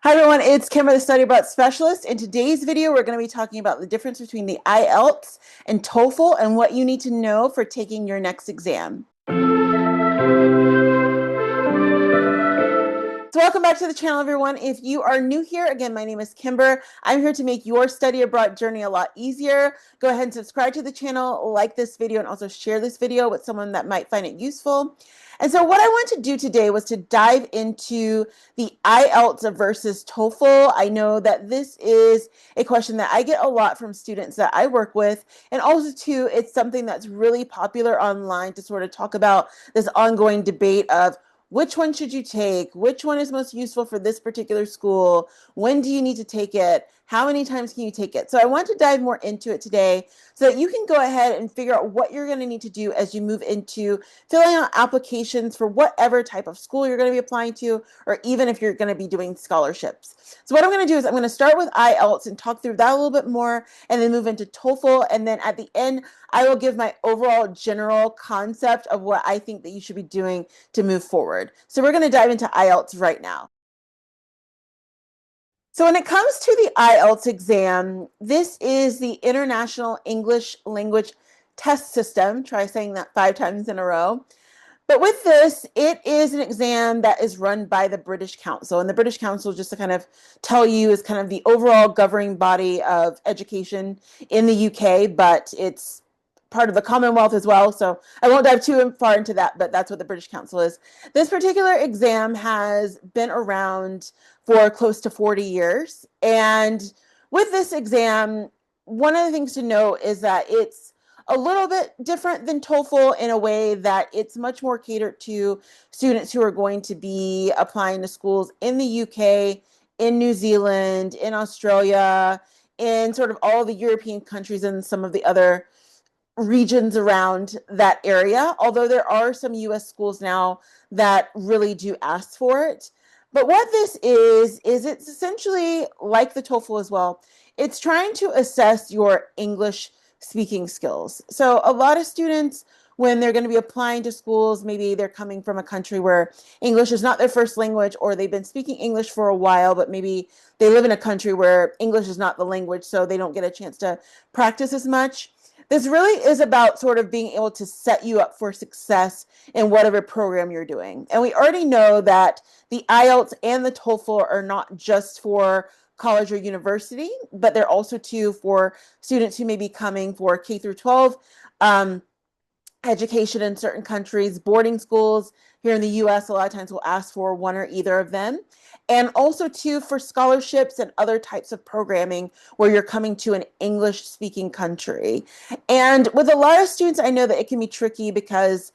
Hi everyone, it's Kimber, the Study Abroad Specialist. In today's video, we're going to be talking about the difference between the IELTS and TOEFL and what you need to know for taking your next exam. So welcome back to the channel, everyone. If you are new here, again, my name is Kimber. I'm here to make your study abroad journey a lot easier. Go ahead and subscribe to the channel, like this video, and also share this video with someone that might find it useful. And so what I want to do today was to dive into the IELTS versus TOEFL. I know that this is a question that I get a lot from students that I work with. And also too, it's something that's really popular online to sort of talk about this ongoing debate of which one should you take? Which one is most useful for this particular school? When do you need to take it? How many times can you take it? So I want to dive more into it today so that you can go ahead and figure out what you're going to need to do as you move into filling out applications for whatever type of school you're going to be applying to, or even if you're going to be doing scholarships. So what I'm going to do is I'm going to start with IELTS and talk through that a little bit more, and then move into TOEFL. And then at the end, I will give my overall general concept of what I think that you should be doing to move forward. So we're going to dive into IELTS right now. So when it comes to the IELTS exam, this is the International English Language Test System. Try saying that 5 times in a row. But with this, it is an exam that is run by the British Council. And the British Council, just to kind of tell you, is kind of the overall governing body of education in the UK, but it's part of the Commonwealth as well. So I won't dive too far into that, but that's what the British Council is. This particular exam has been around for close to 40 years. And with this exam, one of the things to note is that it's a little bit different than TOEFL in a way that it's much more catered to students who are going to be applying to schools in the UK, in New Zealand, in Australia, in sort of all the European countries and some of the other regions around that area, although there are some US schools now that really do ask for it. But what this is it's essentially like the TOEFL as well. It's trying to assess your English speaking skills. So a lot of students, when they're going to be applying to schools, maybe they're coming from a country where English is not their first language, or they've been speaking English for a while, but maybe they live in a country where English is not the language, so they don't get a chance to practice as much. This really is about sort of being able to set you up for success in whatever program you're doing. And we already know that the IELTS and the TOEFL are not just for college or university, but they're also too for students who may be coming for K through 12 education in certain countries. Boarding schools here in the US a lot of times will ask for one or either of them. And also too for scholarships and other types of programming where you're coming to an English speaking country. And with a lot of students, I know that it can be tricky because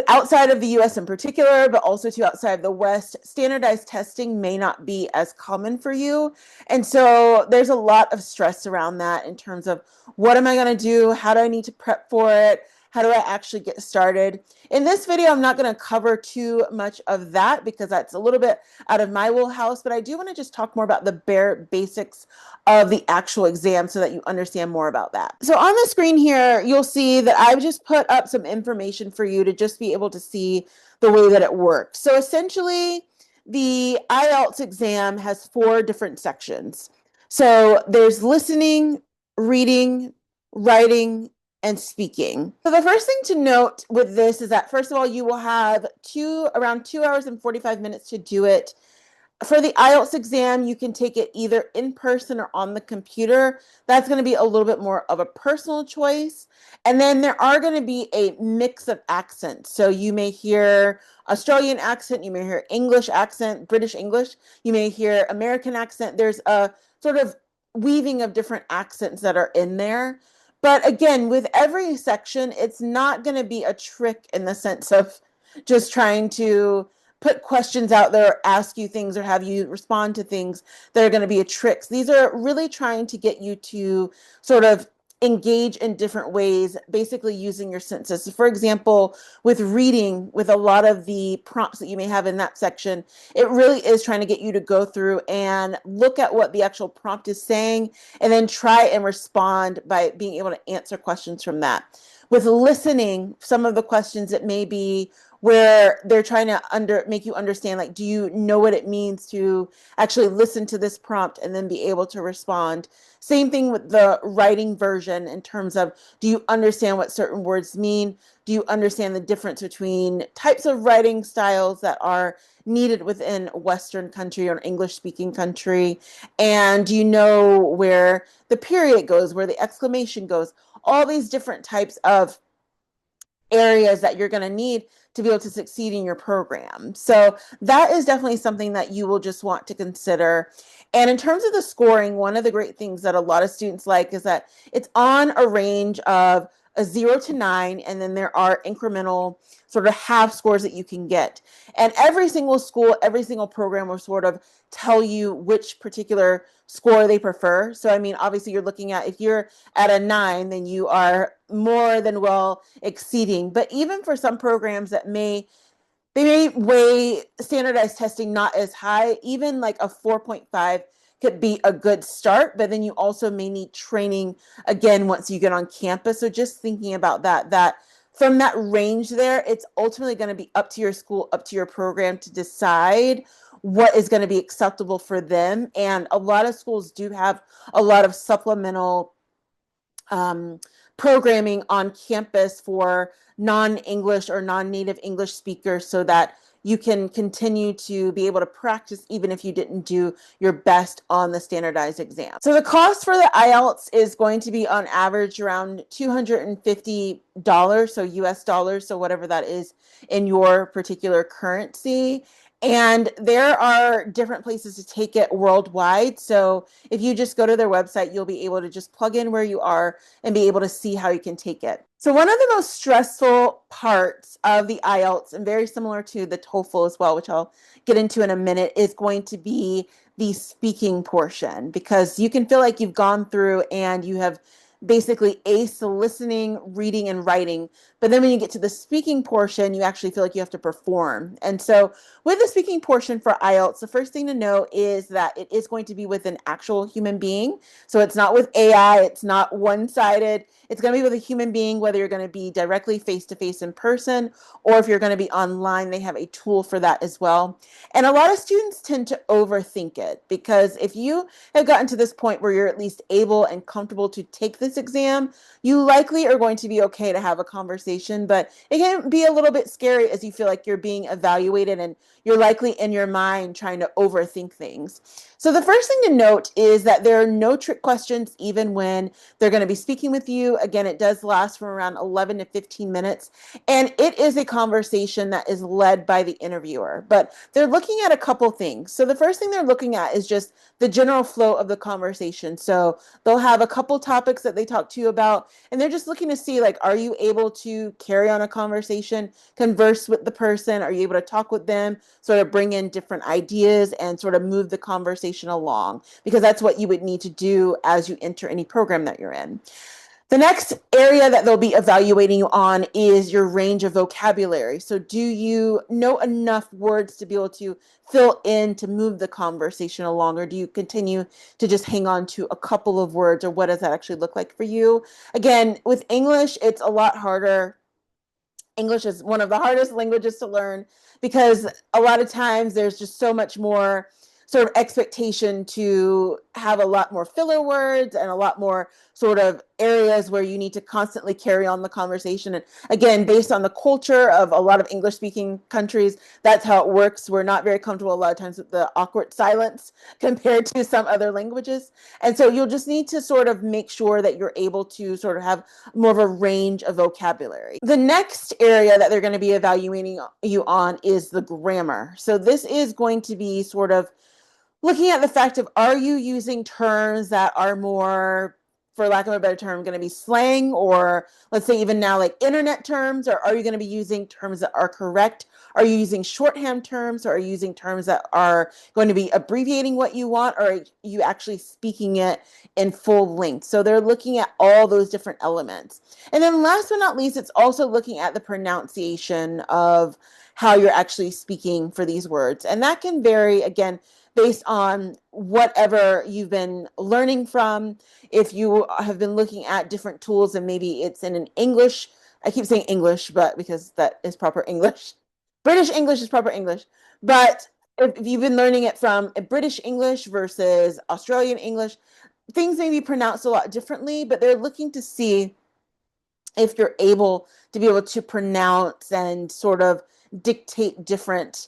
outside of the US in particular, but also to outside of the West, standardized testing may not be as common for you. And so there's a lot of stress around that in terms of what am I going to do? How do I need to prep for it? How do I actually get started? In this video, I'm not going to cover too much of that because that's a little bit out of my wheelhouse, but I do want to just talk more about the bare basics of the actual exam so that you understand more about that. So on the screen here, you'll see that I've just put up some information for you to just be able to see the way that it works. So essentially, the IELTS exam has 4 different sections. So there's listening, reading, writing, and speaking. So the first thing to note with this is that, first of all, you will have around 2 hours and 45 minutes to do it. For the IELTS exam, you can take it either in person or on the computer. That's going to be a little bit more of a personal choice. And then there are going to be a mix of accents. So you may hear Australian accent, you may hear English accent, British English, you may hear American accent. There's a sort of weaving of different accents that are in there. But again, with every section, it's not going to be a trick in the sense of just trying to put questions out there, or ask you things, or have you respond to things that are going to be a trick. These are really trying to get you to sort of engage in different ways, basically using your senses. So for example, with reading, with a lot of the prompts that you may have in that section, it really is trying to get you to go through and look at what the actual prompt is saying, and then try and respond by being able to answer questions from that. With listening, some of the questions, it may be, where they're trying to make you understand, like, do you know what it means to actually listen to this prompt and then be able to respond? Same thing with the writing version in terms of, do you understand what certain words mean? Do you understand the difference between types of writing styles that are needed within a Western country or an English speaking country? And do you know where the period goes, where the exclamation goes? All these different types of areas that you're going to need to be able to succeed in your program. So that is definitely something that you will just want to consider. And in terms of the scoring, one of the great things that a lot of students like is that it's on a range of a 0 to 9, and then there are incremental sort of half scores that you can get. And every single school, every single program will sort of tell you which particular score they prefer. So, I mean, obviously, you're looking at, if you're at a 9, then you are more than well exceeding. But even for some programs that they may weigh standardized testing not as high, even like a 4.5 could be a good start, but then you also may need training again once you get on campus. So just thinking about that from that range there, it's ultimately going to be up to your school, up to your program to decide what is going to be acceptable for them. And a lot of schools do have a lot of supplemental um, programming on campus for non-English or non-native English speakers, so that you can continue to be able to practice even if you didn't do your best on the standardized exam. So the cost for the IELTS is going to be on average around $250, so US dollars, so whatever that is in your particular currency. And there are different places to take it worldwide. So if you just go to their website, you'll be able to just plug in where you are and be able to see how you can take it. So one of the most stressful parts of the IELTS, and very similar to the TOEFL as well, which I'll get into in a minute, is going to be the speaking portion, because you can feel like you've gone through and you have basically aced the listening, reading, and writing. But then when you get to the speaking portion, you actually feel like you have to perform. And so with the speaking portion for IELTS, the first thing to know is that it is going to be with an actual human being. So it's not with AI, it's not one-sided. It's going to be with a human being, whether you're going to be directly face-to-face in person, or if you're going to be online, they have a tool for that as well. And a lot of students tend to overthink it, because if you have gotten to this point where you're at least able and comfortable to take this exam, you likely are going to be okay to have a conversation, but it can be a little bit scary as you feel like you're being evaluated and you're likely in your mind trying to overthink things. So the first thing to note is that there are no trick questions even when they're going to be speaking with you. Again, it does last from around 11 to 15 minutes, and it is a conversation that is led by the interviewer. But they're looking at a couple things. So the first thing they're looking at is just the general flow of the conversation. So they'll have a couple topics that they talk to you about, and they're just looking to see, like, are you able to carry on a conversation, converse with the person? Are you able to talk with them, sort of bring in different ideas and sort of move the conversation along? Because that's what you would need to do as you enter any program that you're in. The next area that they'll be evaluating you on is your range of vocabulary. So do you know enough words to be able to fill in to move the conversation along, or do you continue to just hang on to a couple of words, or what does that actually look like for you? Again, with English, it's a lot harder. English is one of the hardest languages to learn, because a lot of times there's just so much more sort of expectation to have a lot more filler words and a lot more sort of areas where you need to constantly carry on the conversation. And again, based on the culture of a lot of English speaking countries, that's how it works. We're not very comfortable a lot of times with the awkward silence compared to some other languages. And so you'll just need to sort of make sure that you're able to sort of have more of a range of vocabulary. The next area that they're going to be evaluating you on is the grammar. So this is going to be sort of looking at the fact of, are you using terms that are more, for lack of a better term, going to be slang, or let's say even now like internet terms, or are you going to be using terms that are correct? Are you using shorthand terms, or are you using terms that are going to be abbreviating what you want, or are you actually speaking it in full length? So they're looking at all those different elements. And then last but not least, it's also looking at the pronunciation of how you're actually speaking for these words. And that can vary, again, based on whatever you've been learning from. If you have been looking at different tools and maybe it's in an English, I keep saying English, but because that is proper English, British English is proper English, but if you've been learning it from a British English versus Australian English, things may be pronounced a lot differently, but they're looking to see if you're able to be able to pronounce and sort of dictate different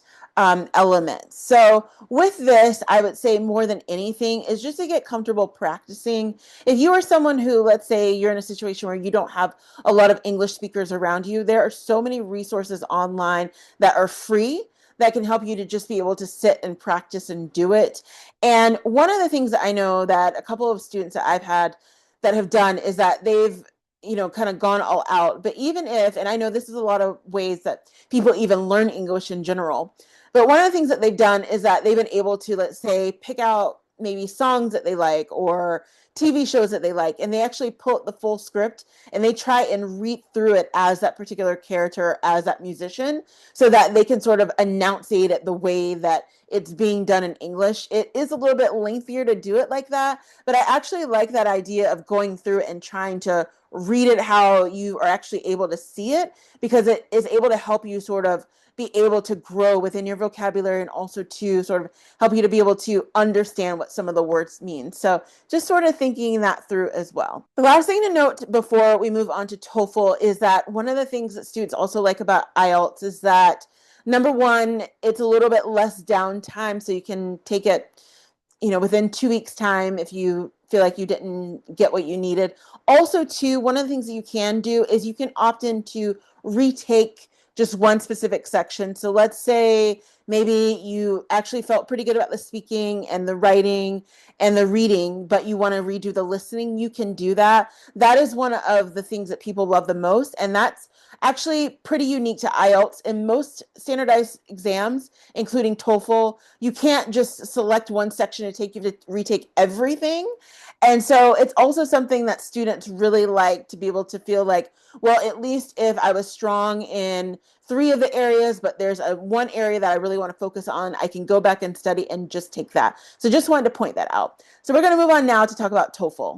elements. So with this, I would say more than anything is just to get comfortable practicing. If you are someone who, let's say you're in a situation where you don't have a lot of English speakers around you, there are so many resources online that are free that can help you to just be able to sit and practice and do it. And one of the things that I know that a couple of students that I've had that have done is that they've kind of gone all out. But even if, and I know this is a lot of ways that people even learn English in general, but one of the things that they've done is that they've been able to, let's say, pick out maybe songs that they like or TV shows that they like, and they actually pull up the full script and they try and read through it as that particular character, as that musician, so that they can sort of enunciate it the way that it's being done in English. It is a little bit lengthier to do it like that, but I actually like that idea of going through and trying to read it how you are actually able to see it, because it is able to help you sort of be able to grow within your vocabulary and also to sort of help you to be able to understand what some of the words mean. So just sort of thinking that through as well. The last thing to note before we move on to TOEFL is that one of the things that students also like about IELTS is that number one, it's a little bit less downtime, so you can take it within 2 weeks time if you feel like you didn't get what you needed. Also, too, one of the things that you can do is you can opt in to retake just one specific section. So let's say maybe you actually felt pretty good about the speaking and the writing and the reading, but you want to redo the listening, you can do that. That is one of the things that people love the most, and that's actually pretty unique to IELTS. In most standardized exams, including TOEFL, you can't just select one section to take you to retake everything. And so it's also something that students really like to be able to feel like, well, at least if I was strong in 3 of the areas, but there's one area that I really want to focus on, I can go back and study and just take that. So just wanted to point that out. So we're going to move on now to talk about TOEFL.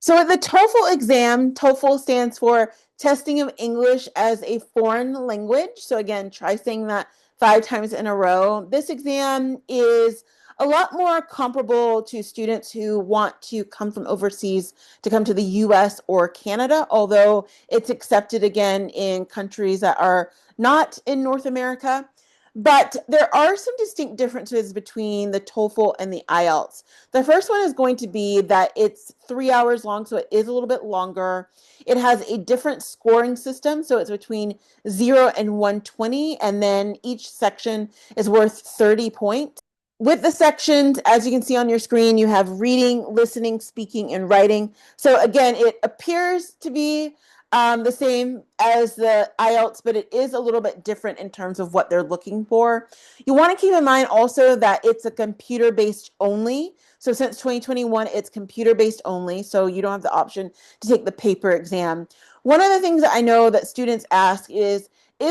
So at the TOEFL exam, TOEFL stands for Testing of English as a Foreign Language. So again, try saying that 5 times in a row. This exam is a lot more comparable to students who want to come from overseas to come to the US or Canada, although it's accepted again in countries that are not in North America. But there are some distinct differences between the TOEFL and the IELTS. The first one is going to be that it's 3 hours long, so it is a little bit longer. It has a different scoring system, so it's between 0 and 120, and then each section is worth 30 points. With the sections, as you can see on your screen, you have reading, listening, speaking, and writing. So again, it appears to be the same as the IELTS, but it is a little bit different in terms of what they're looking for. You want to keep in mind also that it's a computer-based only. So since 2021, it's computer-based only, so you don't have the option to take the paper exam. One of the things that I know that students ask is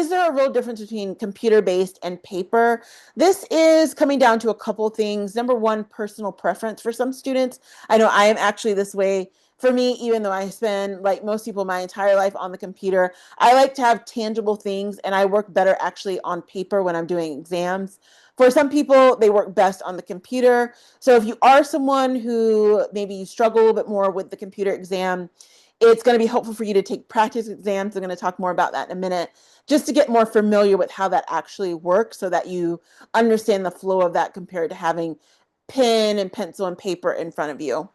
there a real difference between computer-based and paper? This is coming down to a couple things. Number one, personal preference for some students. I know I am actually this way. For me, even though I spend, like most people, my entire life on the computer, I like to have tangible things, and I work better actually on paper when I'm doing exams. For some people, they work best on the computer. So if you are someone who maybe you struggle a little bit more with the computer exam, it's going to be helpful for you to take practice exams. I'm going to talk more about that in a minute, just to get more familiar with how that actually works so that you understand the flow of that compared to having pen and pencil and paper in front of you.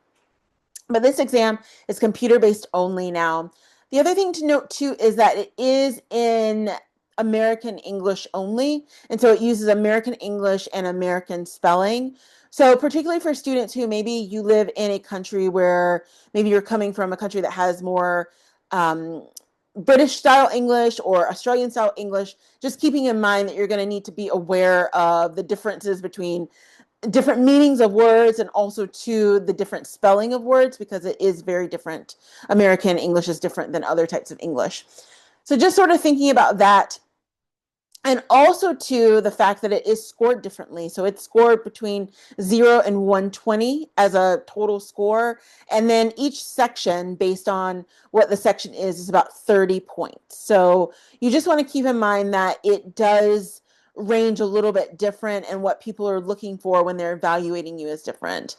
But this exam is computer-based only now. The other thing to note too is that it is in American English only, and so it uses American English and American spelling. So particularly for students who maybe you live in a country where maybe you're coming from a country that has more British style English or Australian style English, just keeping in mind that you're going to need to be aware of the differences between different meanings of words and also to the different spelling of words, because it is very different. American English is different than other types of English. So just sort of thinking about that. And also to the fact that it is scored differently. So it's scored between 0 and 120 as a total score. And then each section, based on what the section is about 30 points. So you just want to keep in mind that it does range a little bit different, and what people are looking for when they're evaluating you is different.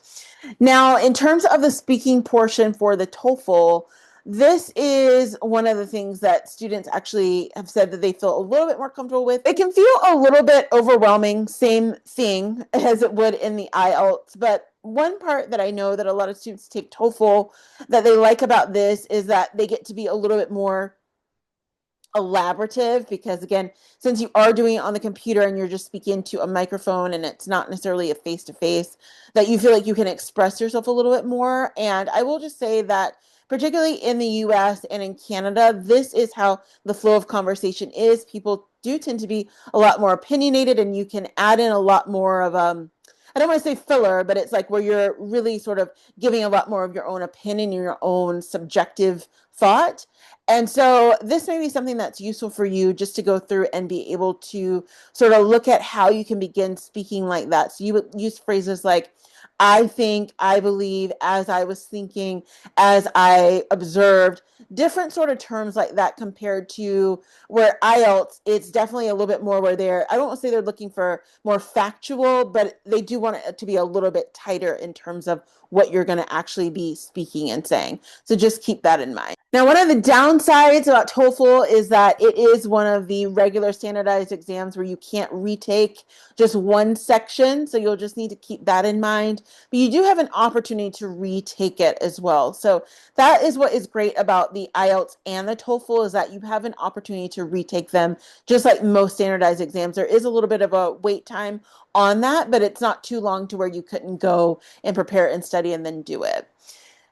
Now, in terms of the speaking portion for the TOEFL, this is one of the things that students actually have said that they feel a little bit more comfortable with. It can feel a little bit overwhelming, same thing as it would in the IELTS. But one part that I know that a lot of students take TOEFL that they like about this is that they get to be a little bit more elaborative, because again, since you are doing it on the computer and you're just speaking to a microphone and it's not necessarily a face-to-face, that you feel like you can express yourself a little bit more. And I will just say that particularly in the US and in Canada, this is how the flow of conversation is. People do tend to be a lot more opinionated, and you can add in a lot more of I don't want to say filler, but it's like where you're really sort of giving a lot more of your own opinion, your own subjective thought. And so this may be something that's useful for you just to go through and be able to sort of look at how you can begin speaking like that. So you would use phrases like, I think, I believe, as I was thinking, as I observed, different sort of terms like that, compared to where IELTS, it's definitely a little bit more where I don't want to say they're looking for more factual, but they do want it to be a little bit tighter in terms of what you're going to actually be speaking and saying. So just keep that in mind. Now, one of the downsides about TOEFL is that it is one of the regular standardized exams where you can't retake just one section. So you'll just need to keep that in mind. But you do have an opportunity to retake it as well. So that is what is great about the IELTS and the TOEFL, is that you have an opportunity to retake them just like most standardized exams. There is a little bit of a wait time on that, but it's not too long to where you couldn't go and prepare and study and then do it.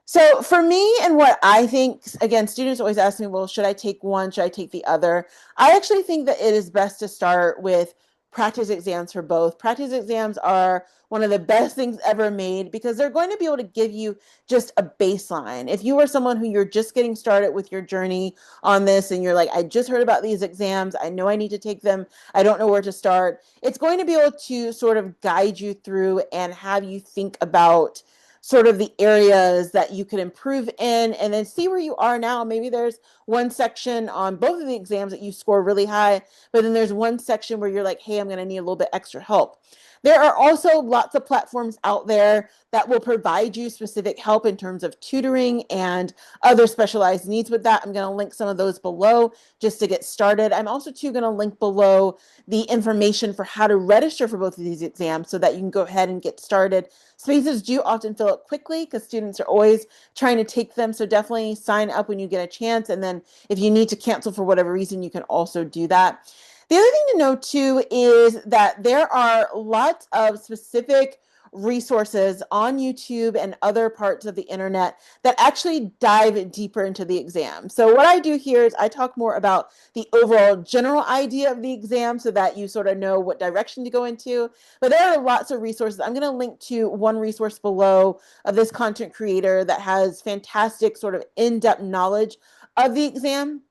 So for me, and what I think, again, students always ask me, well, should I take one? Should I take the other? I actually think that it is best to start with practice exams for both. Practice exams are one of the best things ever made, because they're going to be able to give you just a baseline. If you are someone who you're just getting started with your journey on this and you're like, I just heard about these exams, I know I need to take them, I don't know where to start, it's going to be able to sort of guide you through and have you think about sort of the areas that you could improve in, and then see where you are now. Maybe there's one section on both of the exams that you score really high, but then there's one section where you're like, hey, I'm going to need a little bit extra help. There are also lots of platforms out there that will provide you specific help in terms of tutoring and other specialized needs with that. I'm going to link some of those below just to get started. I'm also too going to link below the information for how to register for both of these exams so that you can go ahead and get started. Spaces do often fill up quickly because students are always trying to take them. So definitely sign up when you get a chance. And then if you need to cancel for whatever reason, you can also do that. The other thing to know too is that there are lots of specific resources on YouTube and other parts of the internet that actually dive deeper into the exam. So what I do here is I talk more about the overall general idea of the exam so that you sort of know what direction to go into. But there are lots of resources. I'm going to link to one resource below of this content creator that has fantastic sort of in-depth knowledge of the exam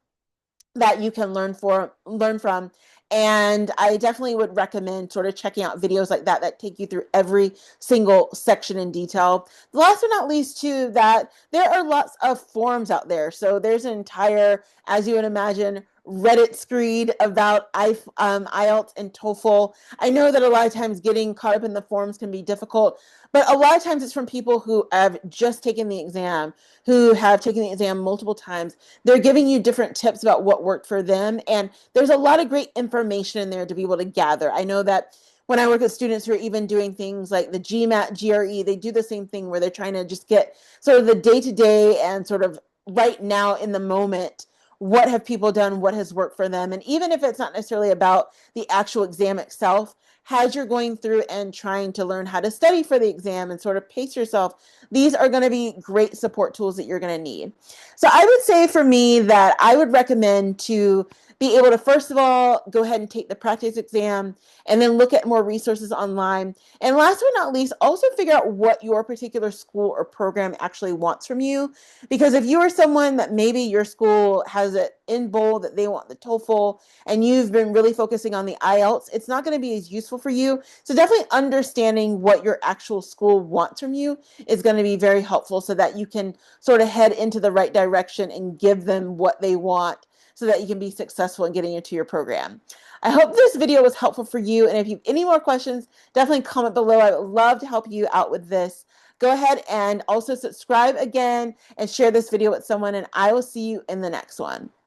that you can learn from. And I definitely would recommend sort of checking out videos like that take you through every single section in detail. Last but not least, too, that there are lots of forums out there. So there's an entire, as you would imagine, Reddit screed about IELTS and TOEFL. I know that a lot of times getting caught up in the forums can be difficult, but a lot of times it's from people who have just taken the exam, who have taken the exam multiple times. They're giving you different tips about what worked for them. And there's a lot of great information in there to be able to gather. I know that when I work with students who are even doing things like the GMAT, GRE, they do the same thing where they're trying to just get sort of the day-to-day and sort of right now in the moment, what have people done, what has worked for them. And even if it's not necessarily about the actual exam itself, as you're going through and trying to learn how to study for the exam and sort of pace yourself, these are going to be great support tools that you're going to need. So I would say for me that I would recommend to be able to, first of all, go ahead and take the practice exam and then look at more resources online. And last but not least, also figure out what your particular school or program actually wants from you. Because if you are someone that maybe your school has it in bold that they want the TOEFL and you've been really focusing on the IELTS, it's not going to be as useful for you. So definitely understanding what your actual school wants from you is going to be very helpful so that you can sort of head into the right direction and give them what they want so that you can be successful in getting into your program. I hope this video was helpful for you. And if you have any more questions, definitely comment below. I would love to help you out with this. Go ahead and also subscribe again and share this video with someone, and I will see you in the next one.